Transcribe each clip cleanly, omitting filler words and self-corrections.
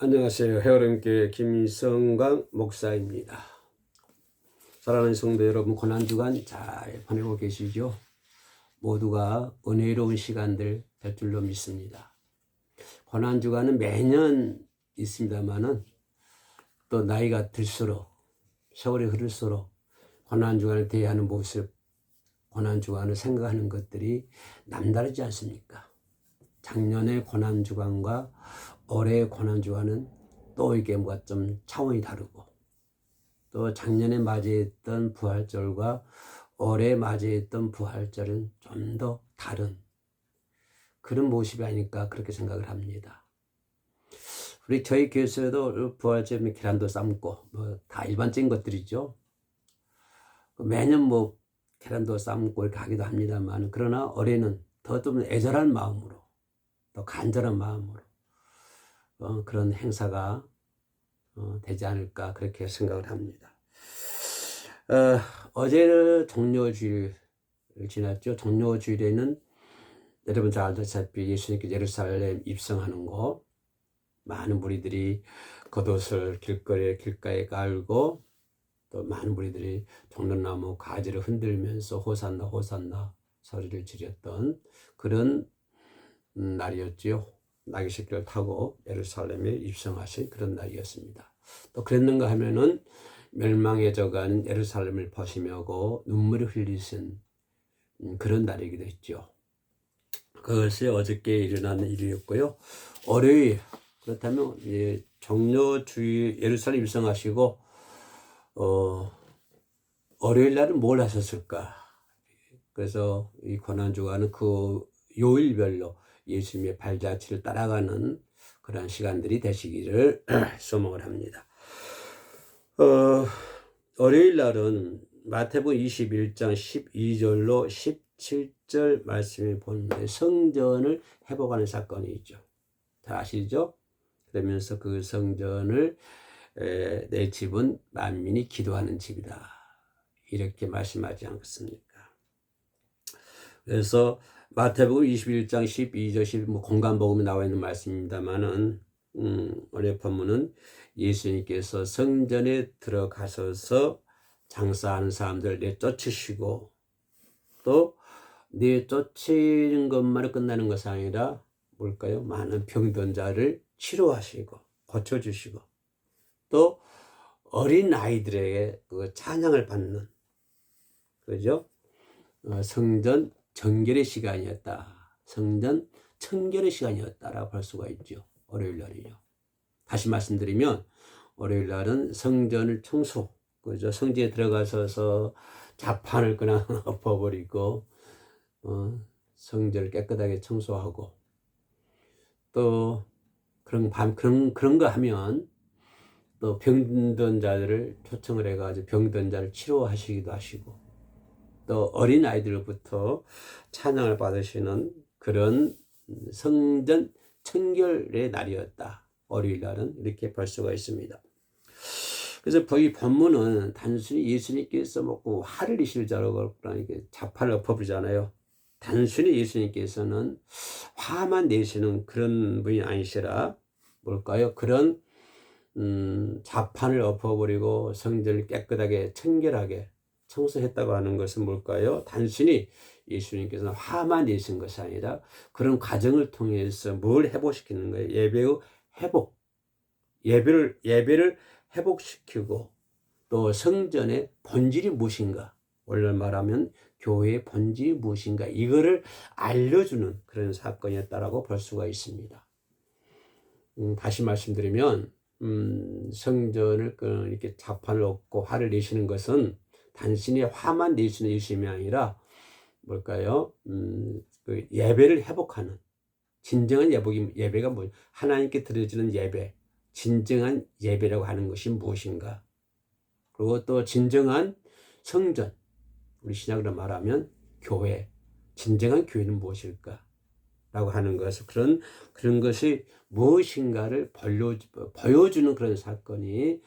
안녕하세요. 헤어림교회 김성광 목사입니다. 사랑하는 성도 여러분, 고난주간 잘 보내고 계시죠? 모두가 은혜로운 시간들 될 줄로 믿습니다. 고난주간은 매년 있습니다만은 또 나이가 들수록 세월이 흐를수록 고난주간을 대하는 모습, 고난주간을 생각하는 것들이 남다르지 않습니까? 작년의 고난주간과 올해의 고난주간은 또 이게 뭐가 좀 차원이 다르고, 또 작년에 맞이했던 부활절과 올해 맞이했던 부활절은 좀 더 다른 그런 모습이 아닐까 그렇게 생각을 합니다. 저희 교회에서도 부활절 계란도 삶고 뭐 다 일반적인 것들이죠. 매년 뭐 계란도 삶고 이렇게 하기도 합니다만, 그러나 올해는 더 좀 애절한 마음으로, 더 간절한 마음으로 그런 행사가 되지 않을까 그렇게 생각을 합니다. 어제는 종료주일 지났죠. 종료주일에는 여러분 잘 알다시피 예수님께서 예루살렘 입성하는 거, 많은 무리들이 겉옷을 길가에 깔고, 또 많은 무리들이 종려나무 가지를 흔들면서 호산나 호산나 소리를 지렸던 그런 날이었지요. 나귀 새끼를 타고 예루살렘에 입성하신 그런 날이었습니다. 또 그랬는가 하면은 멸망해져가는 예루살렘을 보시며고 눈물을 흘리신 그런 날이기도 했죠. 그것이 어저께 일어난 일이었고요. 월요일, 그렇다면 종료주일 예루살렘 입성하시고 월요일 날은 뭘 하셨을까? 그래서 이 고난주간은 그 요일별로 예수님의 발자취를 따라가는 그런 시간들이 되시기를 소망을 합니다. 월요일 날은 마태복음 21장 12절로 17절 말씀을 보는데 성전을 회복하는 사건이 있죠. 다 아시죠? 그러면서 그 성전을 내 집은 만민이 기도하는 집이다, 이렇게 말씀하지 않겠습니까? 그래서 마태복음 21장 12절 10 공간복음에 나와 있는 말씀입니다만은 오늘 본문은 예수님께서 성전에 들어가셔서 장사하는 사람들 내쫓으시고, 또 내쫓는 것만으로 끝나는 것이 아니라 뭘까요? 많은 병든 자를 치료하시고 고쳐주시고, 또 어린 아이들에게 그 찬양을 받는, 그죠? 성전 정결의 시간이었다. 성전 청결의 시간이었다라고 볼 수가 있죠. 월요일 날이요. 다시 말씀드리면 월요일 날은 성전을 청소, 그죠? 성전에 들어가서 자판을 그냥 엎어버리고 성전을 깨끗하게 청소하고, 또 그런 거 하면 또 병든 자들을 초청을 해가지고 병든 자를 치료하시기도 하시고, 또 어린 아이들부터 찬양을 받으시는 그런 성전 청결의 날이었다. 월요일 날은 이렇게 볼 수가 있습니다. 그래서 이 본문은 단순히 예수님께서 먹고 화를 내실 자로 그러니까 자판을 엎어버리잖아요. 단순히 예수님께서는 화만 내시는 그런 분이 아니시라 뭘까요? 그런 자판을 엎어버리고 성전을 깨끗하게 청결하게 청소했다고 하는 것은 뭘까요? 단순히 예수님께서는 화만 내신 것이 아니라 그런 과정을 통해서 뭘 회복시키는 거예요? 예배의 회복, 예배를 회복시키고, 또 성전의 본질이 무엇인가, 원래 말하면 교회의 본질이 무엇인가, 이거를 알려주는 그런 사건이었다라고 볼 수가 있습니다. 다시 말씀드리면 성전을 이렇게 자판을 엎고 화를 내시는 것은 단순히 화만 내시는 예수님이 아니라 뭘까요? 그 예배를 회복하는, 진정한 예배가 뭐예요? 하나님께 드려지는 예배, 진정한 예배라고 하는 것이 무엇인가? 그리고 또 진정한 성전, 우리 신약으로 말하면 교회, 진정한 교회는 무엇일까? 라고 하는 것을, 그런 것이 무엇인가를 보여주는 그런 사건이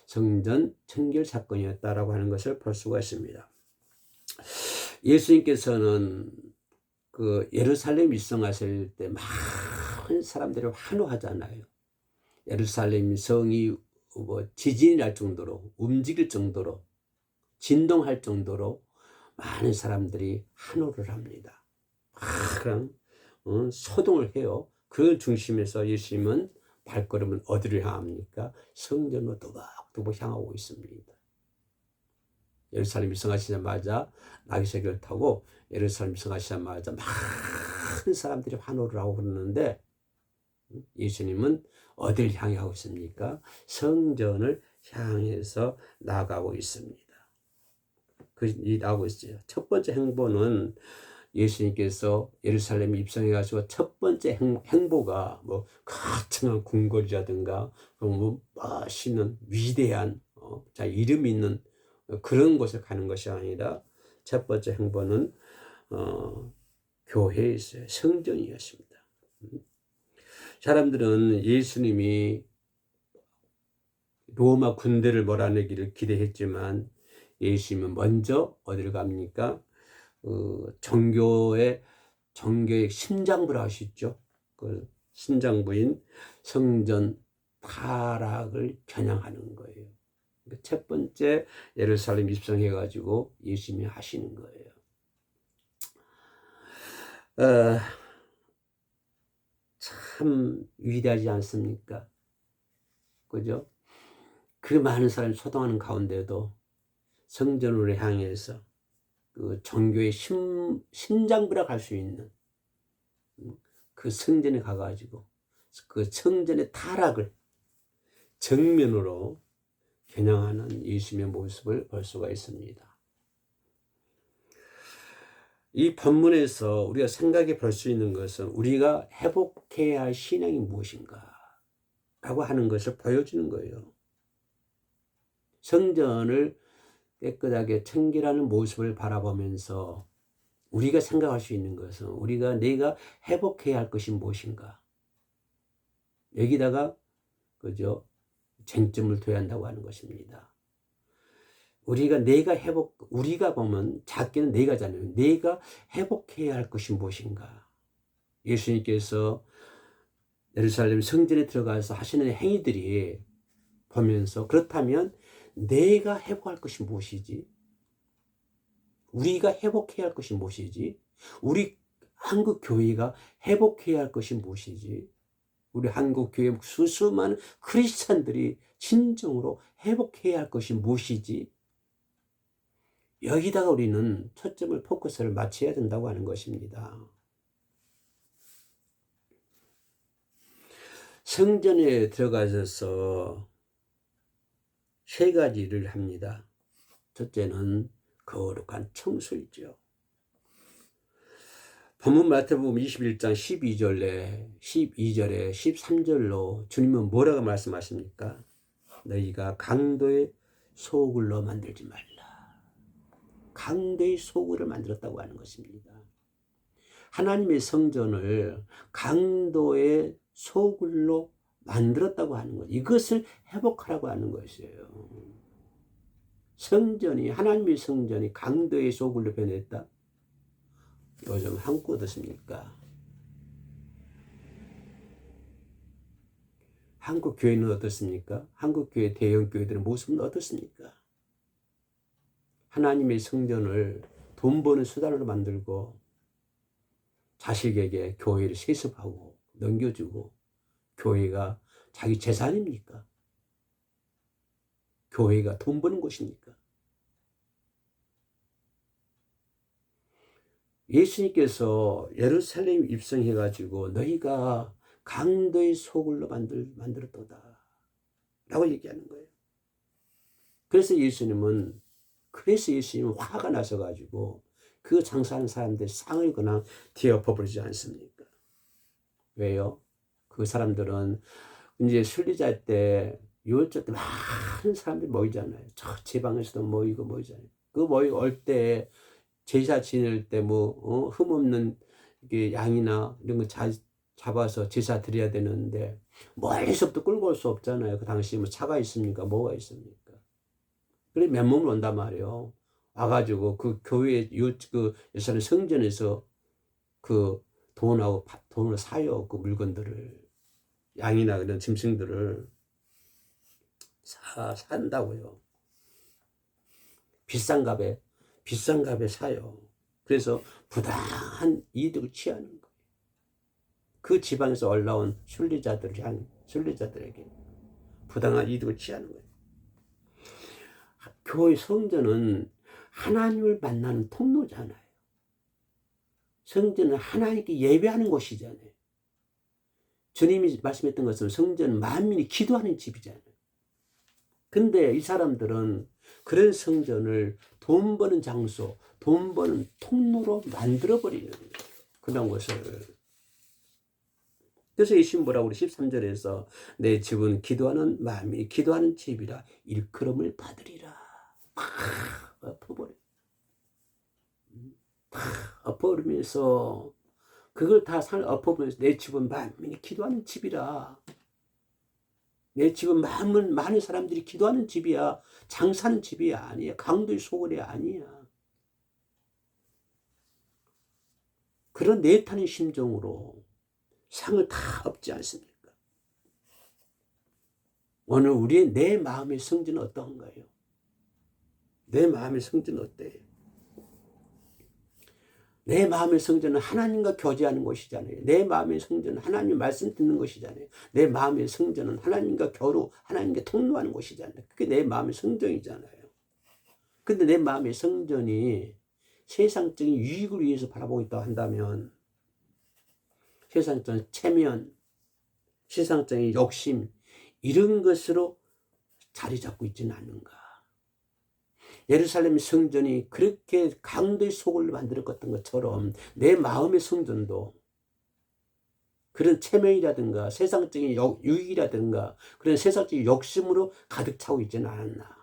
성전 청결 사건이었다라고 하는 것을 볼 수가 있습니다. 예수님께서는 그 예루살렘 입성하실 때 많은 사람들이 환호하잖아요. 예루살렘 성이 뭐 지진이 날 정도로 움직일 정도로 진동할 정도로 많은 사람들이 환호를 합니다. 그럼 소동을 해요. 그 중심에서 예수님은 발걸음은 어디를 향합니까? 성전으로 또박또박 향하고 있습니다. 예루살렘 입성하시자마자 나귀새끼를 타고 예루살렘 입성하시자마자 많은 사람들이 환호를 하고 그러는데 예수님은 어디를 향해 가고 있습니까? 성전을 향해서 나가고 있습니다. 나가고 있어요. 첫 번째 행보는 예수님께서 예루살렘에 입성해가지고 첫 번째 행보가 뭐 거창한 궁궐이라든가 뭐 멋있는 위대한 자 이름 있는 그런 곳에 가는 것이 아니라 첫 번째 행보는 교회에 있어요. 성전이었습니다. 사람들은 예수님이 로마 군대를 몰아내기를 기대했지만 예수님은 먼저 어디를 갑니까? 종교의 심장부라 하시죠. 그 심장부인 성전 타락을 겨냥하는 거예요. 첫 번째 예루살렘 입성해 가지고 예수님이 하시는 거예요. 참 위대하지 않습니까? 그죠? 그 많은 사람이 소동하는 가운데도 성전으로 향해서 그 종교의 심장부라 할 수 있는 그 성전에 가가지고 그 성전의 타락을 정면으로 겨냥하는 예수님의 모습을 볼 수가 있습니다. 이 본문에서 우리가 생각해 볼 수 있는 것은 우리가 회복해야 할 신앙이 무엇인가 라고 하는 것을 보여주는 거예요. 성전을 깨끗하게 청결하는 모습을 바라보면서 우리가 생각할 수 있는 것은 내가 회복해야 할 것이 무엇인가. 여기다가 그죠? 쟁점을 둬야 한다고 하는 것입니다. 우리가 보면 작게는 내가잖아요. 내가 회복해야 할 것이 무엇인가. 예수님께서 예루살렘 성전에 들어가서 하시는 행위들이 보면서 그렇다면 내가 회복할 것이 무엇이지? 우리가 회복해야 할 것이 무엇이지? 우리 한국 교회가 회복해야 할 것이 무엇이지? 우리 한국 교회 수많은 크리스찬들이 진정으로 회복해야 할 것이 무엇이지? 여기다가 우리는 초점을 포커스를 맞춰야 된다고 하는 것입니다. 성전에 들어가셔서 세 가지를 합니다. 첫째는 거룩한 청소이죠. 본문 마태복음 21장 12절에 13절로 주님은 뭐라고 말씀하십니까? 너희가 강도의 소굴로 만들지 말라. 강도의 소굴을 만들었다고 하는 것입니다. 하나님의 성전을 강도의 소굴로 만들었다고 하는 것. 이것을 회복하라고 하는 것이에요. 하나님의 성전이 강도의 소굴로 변했다. 요즘 한국 어떻습니까? 한국 교회는 어떻습니까? 한국 교회 대형 교회들의 모습은 어떻습니까? 하나님의 성전을 돈 버는 수단으로 만들고 자식에게 교회를 세습하고 넘겨주고 교회가 자기 재산입니까? 교회가 돈 버는 곳입니까? 예수님께서 예루살렘 입성해가지고 너희가 강도의 소굴로 만들었도다 라고 얘기하는 거예요. 그래서 예수님은 화가 나셔가지고 그 장사하는 사람들 상을 그냥 뒤엎어버리지 않습니까? 왜요? 그 사람들은 이제 순리자 때 유월절 때 많은 사람들이 모이잖아요. 저 지방에서도 모이잖아요. 그 올 때 제사 지낼 때 흠없는 이게 양이나 이런 거 잡아서 제사 드려야 되는데 멀리서부터 끌고 올 수 없잖아요. 그 당시에 뭐 차가 있습니까? 뭐가 있습니까? 그래 맨몸을 온단 말이에요. 와가지고 그 교회 그 예루살렘 성전에서 그 돈을 사요. 그 물건들을 양이나 그런 짐승들을 산다고요. 비싼 값에 사요. 그래서 부당한 이득을 취하는 거예요. 그 지방에서 올라온 순례자들에게 부당한 이득을 취하는 거예요. 교회 성전은 하나님을 만나는 통로잖아요. 성전은 하나님께 예배하는 곳이잖아요. 주님이 말씀했던 것처럼 성전은 만민이 기도하는 집이잖아요. 근데 이 사람들은 그런 성전을 돈 버는 장소, 돈 버는 통로로 만들어버리는 거예요. 그런 것을. 그래서 예수님 뭐라고 우리 13절에서 내 집은 기도하는 마음이 기도하는 집이라 일컬음을 받으리라. 엎어버려. 엎어버리면서 그걸 다 엎어버리면서 내 집은 만민이 기도하는 집이라. 내 집은 많은 사람들이 기도하는 집이야. 장사하는 집이 아니야. 강도의 소굴이 아니야. 그런 내타는 심정으로 상을 다 엎지 않습니까? 오늘 내 마음의 성전은 어떤가요? 내 마음의 성전은 어때요? 내 마음의 성전은 하나님과 교제하는 곳이잖아요. 내 마음의 성전은 하나님 말씀 듣는 곳이잖아요. 내 마음의 성전은 하나님과 하나님과 통로하는 곳이잖아요. 그게 내 마음의 성전이잖아요. 근데 내 마음의 성전이 세상적인 유익을 위해서 바라보고 있다고 한다면 세상적인 체면, 세상적인 욕심 이런 것으로 자리 잡고 있지는 않는가. 예루살렘 성전이 그렇게 강도의 소굴로 만들었던 것처럼 내 마음의 성전도 그런 체면이라든가 세상적인 유익이라든가 그런 세상적인 욕심으로 가득 차고 있지는 않았나.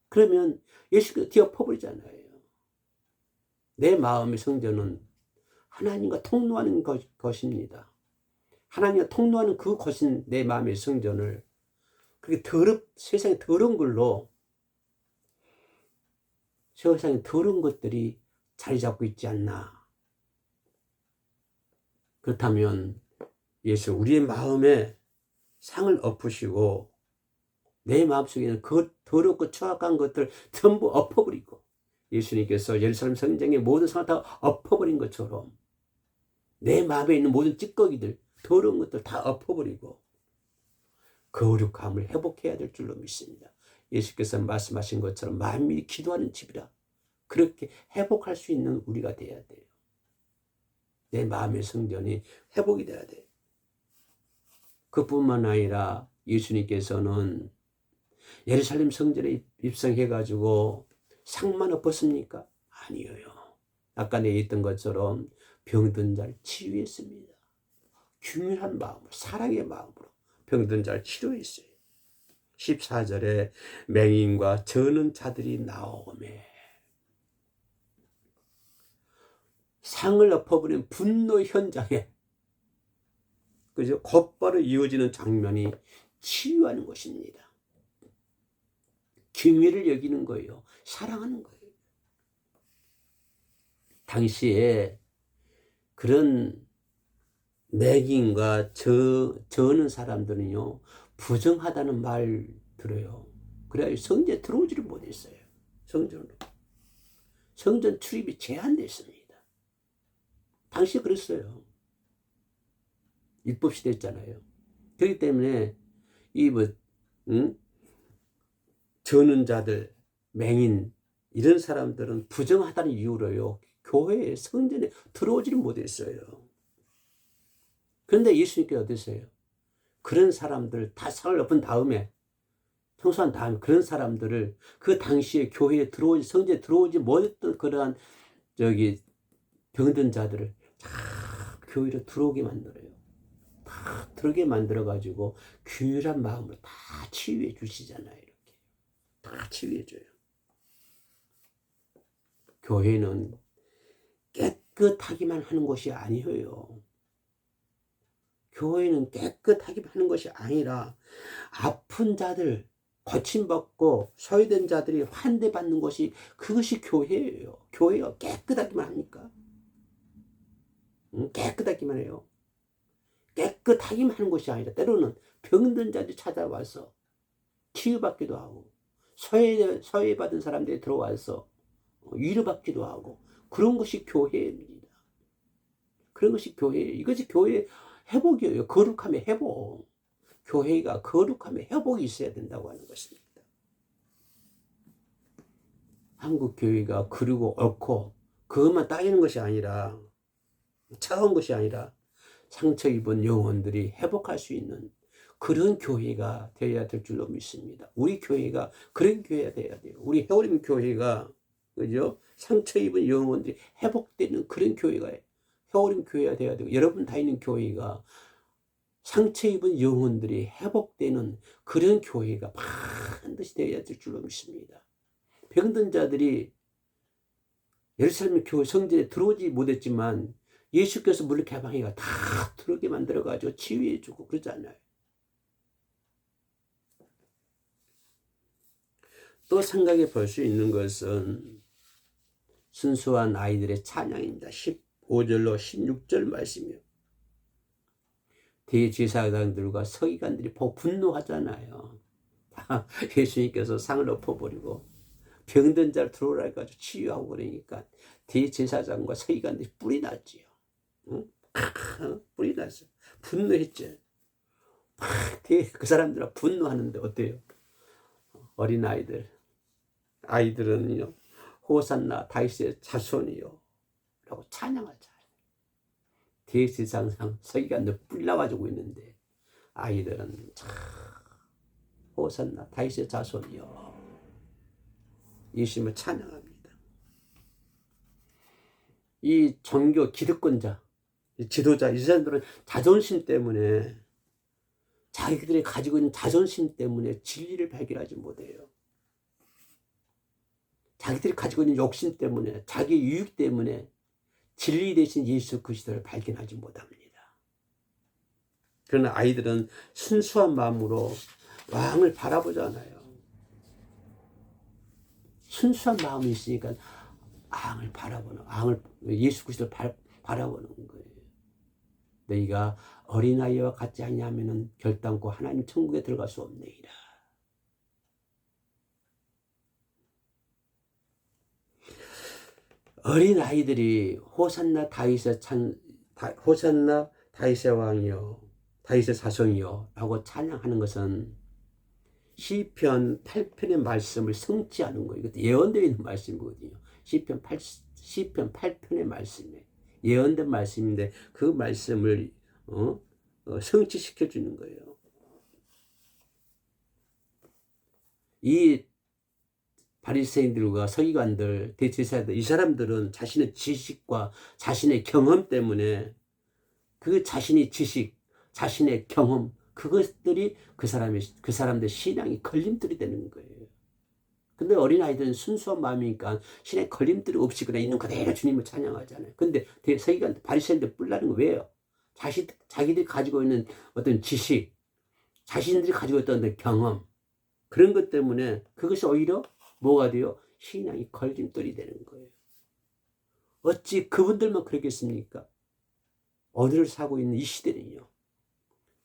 그러면 예수가 뒤엎어버리잖아요. 내 마음의 성전은 하나님과 통로하는 것입니다. 하나님과 통로하는 그 것인 내 마음의 성전을 그렇게 세상에 더러운 걸로 세상에 더러운 것들이 자리 잡고 있지 않나. 그렇다면 예수 우리의 마음에 상을 엎으시고 내 마음속에는 그 더럽고 추악한 것들 전부 엎어버리고 예수님께서 예루살렘 성전의 모든 상을 다 엎어버린 것처럼 내 마음에 있는 모든 찌꺼기들 더러운 것들 다 엎어버리고 거룩함을 회복해야 될 줄로 믿습니다. 예수께서 말씀하신 것처럼 만민이 기도하는 집이라 그렇게 회복할 수 있는 우리가 돼야 돼요. 내 마음의 성전이 회복이 돼야 돼요. 그뿐만 아니라 예수님께서는 예루살렘 성전에 입성해가지고 상만 엎었습니까? 아니에요. 아까 내가 했던 것처럼 병든 자를 치유했습니다. 규민한 마음으로 사랑의 마음으로 병든 자를 치료했어요. 14절에 맹인과 저는 자들이 나오매 상을 엎어버린 분노 현장에 그죠? 곧바로 이어지는 장면이 치유하는 것입니다. 기회를 여기는 거예요. 사랑하는 거예요. 당시에 그런 맹인과 저는 사람들은요 부정하다는 말 들어요. 그래야 성전에 들어오지를 못했어요. 성전으로. 성전 출입이 제한됐습니다. 당시에 그랬어요. 율법 시대였잖아요. 그렇기 때문에 저는 자들, 맹인 이런 사람들은 부정하다는 이유로요 교회에 성전에 들어오지를 못했어요. 그런데 예수님께서 어떠세요? 그런 사람들 다 상을 엎은 다음에 청소한 다음에 그런 사람들을 그 당시에 교회에 성전에 들어오지 못했던 그러한 병든 자들을 다 교회로 들어오게 만들어요. 다 들어오게 만들어가지고 규율한 마음으로 다 치유해 주시잖아요. 이렇게 다 치유해 줘요. 교회는 깨끗하기만 하는 것이 아니에요. 교회는 깨끗하기만 하는 것이 아니라 아픈 자들 고침받고 소외된 자들이 환대받는 것이 그것이 교회예요. 교회가 깨끗하기만 합니까? 깨끗하기만 해요. 깨끗하기만 하는 것이 아니라 때로는 병든 자들이 찾아와서 치유받기도 하고 소외받은 사람들이 들어와서 위로받기도 하고 그런 것이 교회입니다. 그런 것이 교회예요. 이것이 교회의 회복이에요. 거룩함의 회복. 교회가 거룩함의 회복이 있어야 된다고 하는 것입니다. 한국 교회가 그리고 옳고 그것만 따지는 것이 아니라 차가운 것이 아니라 상처 입은 영혼들이 회복할 수 있는 그런 교회가 되어야 될 줄로 믿습니다. 우리 교회가 그런 교회가 되어야 돼요. 우리 해오림 교회가 그죠? 상처 입은 영혼들이 회복되는 그런 교회가 해오림 교회가 되어야 되고 여러분 다니는 교회가 상처 입은 영혼들이 회복되는 그런 교회가 반드시 되어야 될 줄로 믿습니다. 병든 자들이 예루살렘 교회 성전에 들어오지 못했지만 예수께서 문을 개방해가 다 들어오게 만들어가지고 치유해주고 그러잖아요. 또 생각해 볼 수 있는 것은 순수한 아이들의 찬양입니다. 15절로 16절 말씀이요. 대제사장들과 서기관들이 보고 분노하잖아요. 예수님께서 상을 엎어버리고 병든 자를 들어오라 해가지고 치유하고 그러니까 대제사장과 서기관들이 뿔이 났지요. 응? 뿔이 났어. 분노했죠. 그 사람들은 분노하는데 어때요? 아이들은요 호산나 다윗의 자손이요 라고 찬양하자. 대제사장 서기관들 뿔 나가지고 있는데 아이들은 참 호산나 다윗의 자손이요 예수님을 찬양합니다. 이 종교 기득권자, 이 지도자, 이 사람들은 자존심 때문에 자기들이 가지고 있는 자존심 때문에 진리를 발견하지 못해요. 자기들이 가지고 있는 욕심 때문에 자기 유익 때문에 진리 대신 예수 그리스도를 발견하지 못합니다. 그러나 아이들은 순수한 마음으로 왕을 바라보잖아요. 순수한 마음이 있으니까 예수 그리스도를 바라보는 거예요. 너희가 어린아이와 같지 않냐면은 결단코 하나님 천국에 들어갈 수 없느니라. 어린아이들이 호산나 다윗의 왕이요 다윗의 자손이요 라고 찬양하는 것은 시편 8편의 말씀을 성취하는 거예요. 이것도 예언되어 있는 말씀이거든요. 시편 8편의 말씀이에요. 예언된 말씀인데 그 말씀을 성취시켜 주는 거예요. 이 바리새인들과 서기관들, 대제사장들 이 사람들은 자신의 지식과 자신의 경험 때문에 그 자신의 지식, 자신의 경험 그것들이 그 사람들 신앙이 걸림돌이 되는 거예요. 근데 어린아이들은 순수한 마음이니까 신의 걸림돌이 없이 그냥 있는 그대로 주님을 찬양하잖아요. 근데 서기관 바리새인들 뿔나는 거 왜요? 자기들이 가지고 있는 어떤 지식, 자신들이 가지고 있던 어떤 경험 그런 것 때문에 그것이 오히려 뭐가 돼요? 신앙이 걸림돌이 되는 거예요. 어찌 그분들만 그러겠습니까? 어디를 사고 있는 이 시대는요.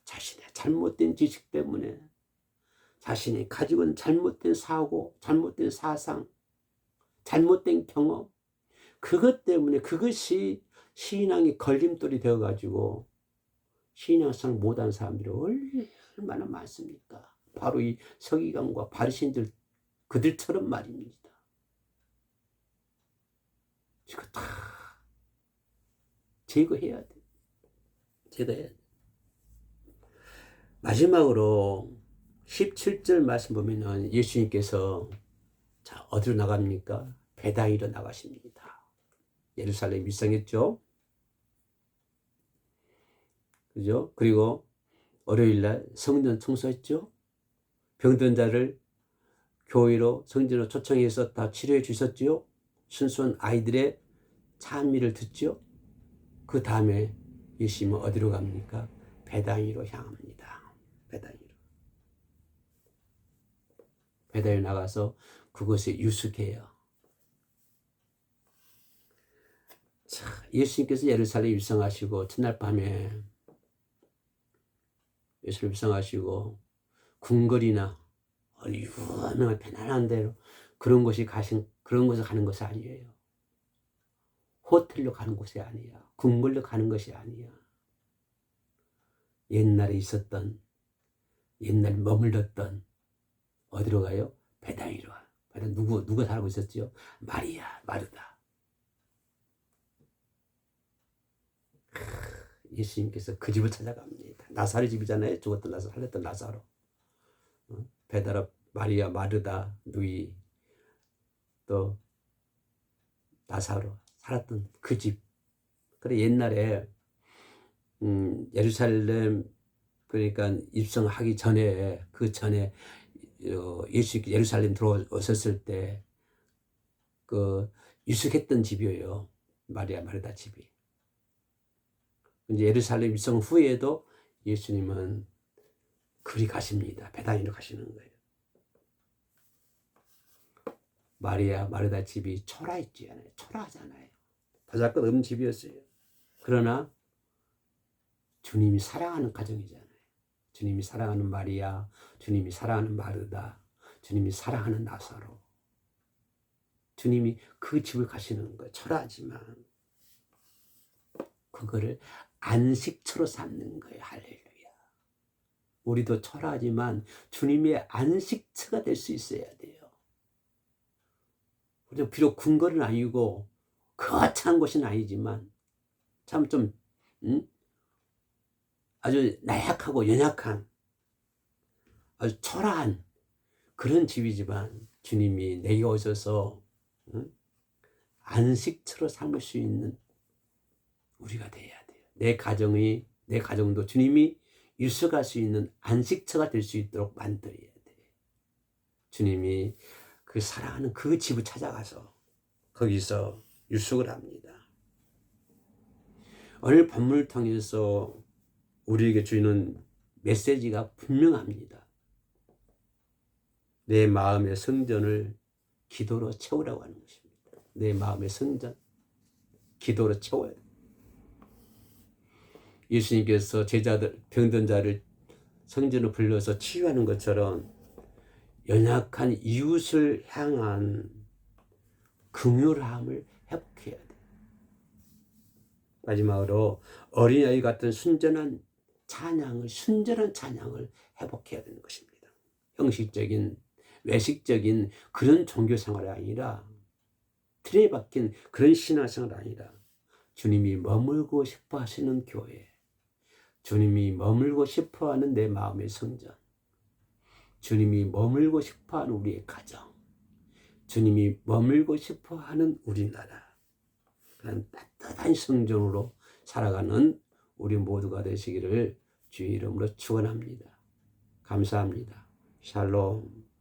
자신의 잘못된 지식 때문에 자신이 가지고 있는 잘못된 사고, 잘못된 사상, 잘못된 경험 그것 때문에 그것이 신앙이 걸림돌이 되어가지고 신앙생활 못한 사람들이 얼마나 많습니까? 바로 이 서기관과 바리새인들 그들처럼 말입니다. 이거 다 제거해야 돼. 제거해야 돼. 마지막으로 17절 말씀 보면은 예수님께서 자 어디로 나갑니까? 베다니로 나가십니다. 예루살렘 입성했죠. 그죠? 그리고 월요일날 성전 청소했죠. 병든 자를 교회로 성전으로 초청해서 다 치료해 주셨지요. 순수한 아이들의 찬미를 듣죠. 그 다음에 예수님은 어디로 갑니까? 베다니로 향합니다. 베다니로 나가서 그곳에 유숙해요. 자, 예수님께서 예루살렘 입성하시고 첫날 밤에 예수를 입성하시고 궁궐이나 유명한 편안한 데로 그런 곳에 가는 것이 아니에요. 호텔로 가는 곳이 아니야. 궁궐로 가는 것이 아니야. 옛날에 있었던, 옛날 머물렀던 어디로 가요? 베다니로 가요. 베다니 누가 살고 있었지요? 마리아, 마르다. 예수님께서 그 집을 찾아갑니다. 나사로 집이잖아요. 죽었던 나사로, 살렸던 나사로. 베다라, 마리아, 마르다, 누이, 또 나사로 살았던 그 집. 그래 옛날에 예루살렘 그러니까 입성하기 전에 그 전에 예수 예루살렘 들어오셨을 때 그 유숙했던 집이에요. 마리아 마르다 집이. 이제 예루살렘 입성 후에도 예수님은 그리 가십니다. 베다니로 가시는 거예요. 마리아 마르다 집이 초라했잖아요. 초라하잖아요. 바삭건 없는 집이었어요. 그러나 주님이 사랑하는 가정이잖아요. 주님이 사랑하는 마리아, 주님이 사랑하는 마르다, 주님이 사랑하는 나사로. 주님이 그 집을 가시는 거예요. 초라하지만 그거를 안식처로 삼는 거예요. 할렐루야. 우리도 초라하지만 주님의 안식처가 될 수 있어야 돼요. 우리도 비록 궁궐은 아니고 거창한 곳은 아니지만 참 좀 아주 나약하고 연약한 아주 초라한 그런 집이지만 주님이 내게 오셔서 안식처로 삼을 수 있는 우리가 돼야 돼요. 내 가정도 주님이 유숙할 수 있는 안식처가 될 수 있도록 만들어야 돼요. 주님이 그 사랑하는 그 집을 찾아가서 거기서 유숙을 합니다. 오늘 본문을 통해서 우리에게 주는 메시지가 분명합니다. 내 마음의 성전을 기도로 채우라고 하는 것입니다. 내 마음의 성전, 기도로 채워야 돼요. 예수님께서 제자들, 병든 자를 성전으로 불러서 치유하는 것처럼 연약한 이웃을 향한 긍휼함을 회복해야 돼요. 마지막으로 어린아이 같은 순전한 찬양을 회복해야 되는 것입니다. 형식적인, 외식적인 그런 종교생활이 아니라 틀에 박힌 그런 신앙생활이 아니라 주님이 머물고 싶어 하시는 교회, 주님이 머물고 싶어 하는 내 마음의 성전, 주님이 머물고 싶어 하는 우리의 가정, 주님이 머물고 싶어 하는 우리나라, 그런 따뜻한 성전으로 살아가는 우리 모두가 되시기를 주의 이름으로 축원합니다. 감사합니다. 샬롬.